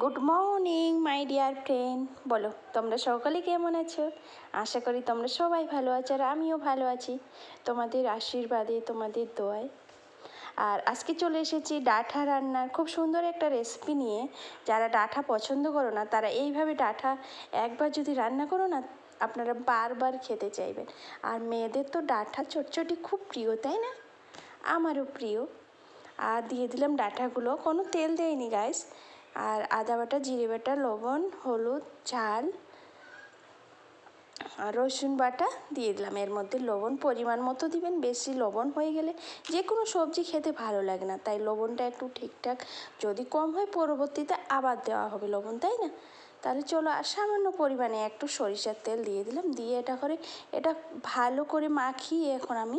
Good morning my dear friend. বলো তোমরা সকলে কেমন আছো? আশা করি তোমরা সবাই ভালো আছো, আর আমিও ভালো আছি তোমাদের আশীর্বাদে, তোমাদের দোয়ায়। আর আজকে চলে এসেছি ডাঁটা রান্নার খুব সুন্দর একটা রেসিপি নিয়ে। যারা ডাঁটা পছন্দ করো না তারা এইভাবে ডাঁটা একবার যদি রান্না করো না, আপনারা বারবার খেতে চাইবেন। আর মেয়েদের তো ডাঁটা চটচটি খুব প্রিয়, তাই না? আমারও প্রিয়। আর দিয়ে দিলাম ডাঁটাগুলো, কোনো তেল দেয়নি গাইস। আর আদা বাটা, জিরে বাটা, লবণ, হলুদ, ঝাল আর রসুন বাটা দিয়ে দিলাম। এর মধ্যে লবণ পরিমাণ মতো দিবেন, বেশি লবণ হয়ে গেলে যে কোনো সবজি খেতে ভালো লাগে না, তাই লবণটা একটু ঠিকঠাক, যদি কম হয় পরবর্তীতে আবার দেওয়া হবে লবণ, তাই না? তাহলে চলো, আর সামান্য পরিমাণে একটু সরিষার তেল দিয়ে দিলাম, দিয়ে এটা ভালো করে মাখিয়ে এখন আমি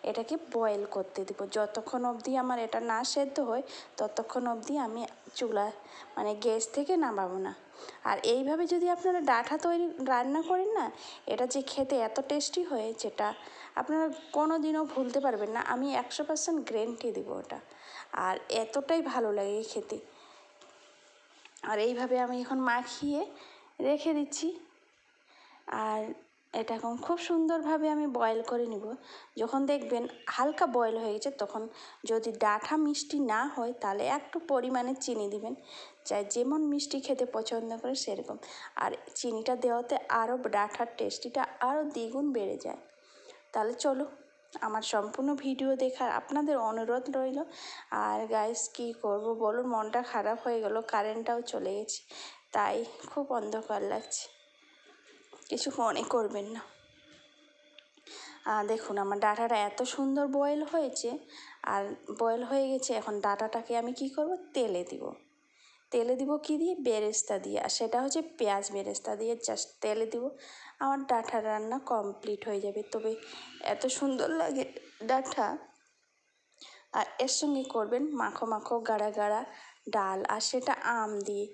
এটাকে বয়েল করতে দেবো। যতক্ষণ অবধি আমার এটা না সেদ্ধ হয় ততক্ষণ অবধি আমি চুলা মানে গ্যাস থেকে নামাবো না। আর এইভাবে যদি আপনারা ডাঁটা রান্না করেন না, এটা যে খেতে এত টেস্টি হয়, যেটা আপনারা কোনো দিনও ভুলতে পারবেন না। আমি 100% গ্যারেন্টি দেবো ওটা। আর এতটাই ভালো লাগে খেতে। আর এইভাবে আমি এখন মাখিয়ে রেখে দিচ্ছি। আর এটা এখন খুব সুন্দরভাবে আমি বয়েল করে নিব। যখন দেখবেন হালকা বয়েল হয়ে গেছে, তখন যদি ডাঁটা মিষ্টি না হয় তাহলে একটু পরিমাণে চিনি দিবেন, চাই যেমন মিষ্টি খেতে পছন্দ করে সেরকম। আর চিনিটা দেওয়াতে আরও ডাঁটার টেস্টিটা আরও দ্বিগুণ বেড়ে যায়। তাহলে চলো, আমার সম্পূর্ণ ভিডিও দেখার আপনাদের অনুরোধ রইল। আর গাইস কী করব বলুন, মনটা খারাপ হয়ে গেল, কারেন্টটাও চলে গেছে, তাই খুব অন্ধকার লাগছে, কিছু মনে করবেন না। দেখুন আমার ডাঁটাটা এত সুন্দর বয়েল হয়েছে, আর বয়েল হয়ে গেছে। এখন ডাঁটাটাকে আমি কি করব, তেলে দিব কি দিয়ে, বেরেস্তা দিয়ে। আর সেটা হচ্ছে পেঁয়াজ বেরেস্তা দিয়ে, জাস্ট তেলে দিব, আমার ডাঁটা রান্না কমপ্লিট হয়ে যাবে। তবে এত সুন্দর লাগে ডাঁটা। আর এর সঙ্গে করবেন মাখো মাখো গাঢ়া গাঢ়া ডাল, আর সেটা আম দিয়ে।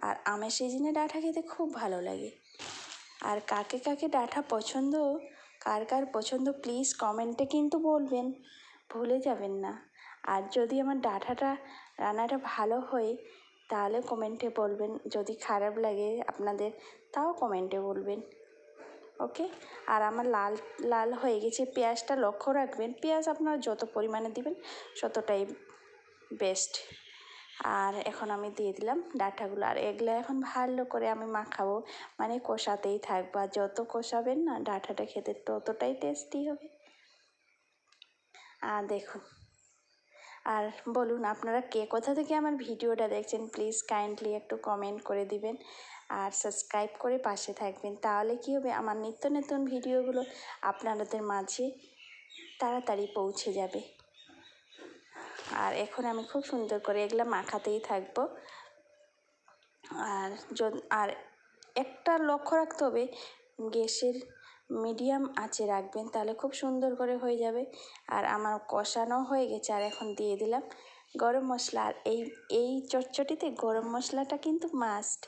আর আমের সিজনে ডাঁটা খেতে খুব ভালো লাগে। আর কাকে কাকে ডাঁটা পছন্দ, কার কার পছন্দ, প্লিজ কমেন্টে কিন্তু বলবেন, ভুলে যাবেন না। আর যদি আমার ডাঁটাটা রান্নাটা ভালো হয় তাহলে কমেন্টে বলবেন, যদি খারাপ লাগে আপনাদের তাও কমেন্টে বলবেন, ওকে? আর আমার লাল লাল হয়ে গেছে। পেঁয়াজটা লক্ষ্য রাখবেন, পেঁয়াজ আপনারা যত পরিমাণে দিবেন ততটাই বেস্ট। আর এখন আমি দিয়ে দিলাম ডাঁটাগুলো, আর এগুলো এখন ভালো করে আমি মাখাবো, মানে কষাতেই থাকবো। আর যত কষাবেন না ডাঁটাটা খেতে ততটাই টেস্টি হবে। আর দেখুন, আর বলুন আপনারা কে কোথা থেকে আমার ভিডিওটা দেখছেন, প্লিজ কাইন্ডলি একটু কমেন্ট করে দিবেন। আর সাবস্ক্রাইব করে পাশে থাকবেন, তাহলে কী হবে, আমার নিত্য নতুন ভিডিওগুলো আপনাদের মাঝে তাড়াতাড়ি পৌঁছে যাবে। আর এখন আমি খুব সুন্দর করে এগুলো মাখাতেই থাকবো। আর একটা লক্ষ্য রাখতে হবে, গ্যাসের মিডিয়াম আঁচে রাখবেন, তাহলে খুব সুন্দর করে হয়ে যাবে। আর আমার কষানো হয়ে গেছে, আর এখন দিয়ে দিলাম গরম মশলা। আর এই চটচটিতে গরম মশলাটা কিন্তু মাস্ট,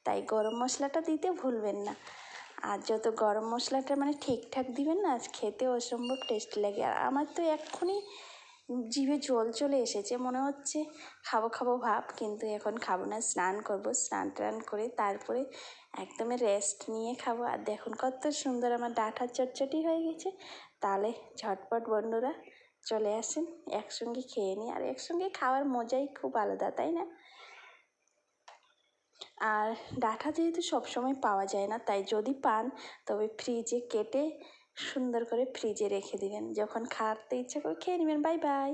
তাই গরম মশলাটা দিতে ভুলবেন না। আর যত গরম মশলাটা মানে ঠিকঠাক দিবেন না, খেতে অসম্ভব টেস্টি লাগে। আর আমার তো এক্ষুনি জিভে জল চলে এসেছে, মনে হচ্ছে খাবো খাবো ভাব, কিন্তু এখন খাবো না, স্নান করব, স্নান টান করে তারপরে একদমই রেস্ট নিয়ে খাবো। আর দেখুন কত সুন্দর আমার ডাঁটার চটচটি হয়ে গেছে। তাহলে ঝটপট বন্ধুরা চলে আসেন, একসঙ্গে খেয়ে নিই। আর একসঙ্গে খাওয়ার মজাই খুব আলাদা, তাই না? আর ডাঁটা যেহেতু সবসময় পাওয়া যায় না, তাই যদি পান তবে ফ্রিজে কেটে সুন্দর করে ফ্রিজে রেখে দিবেন, যখন খাওয়াতে ইচ্ছা করে খেয়ে নেবেন। Bye bye.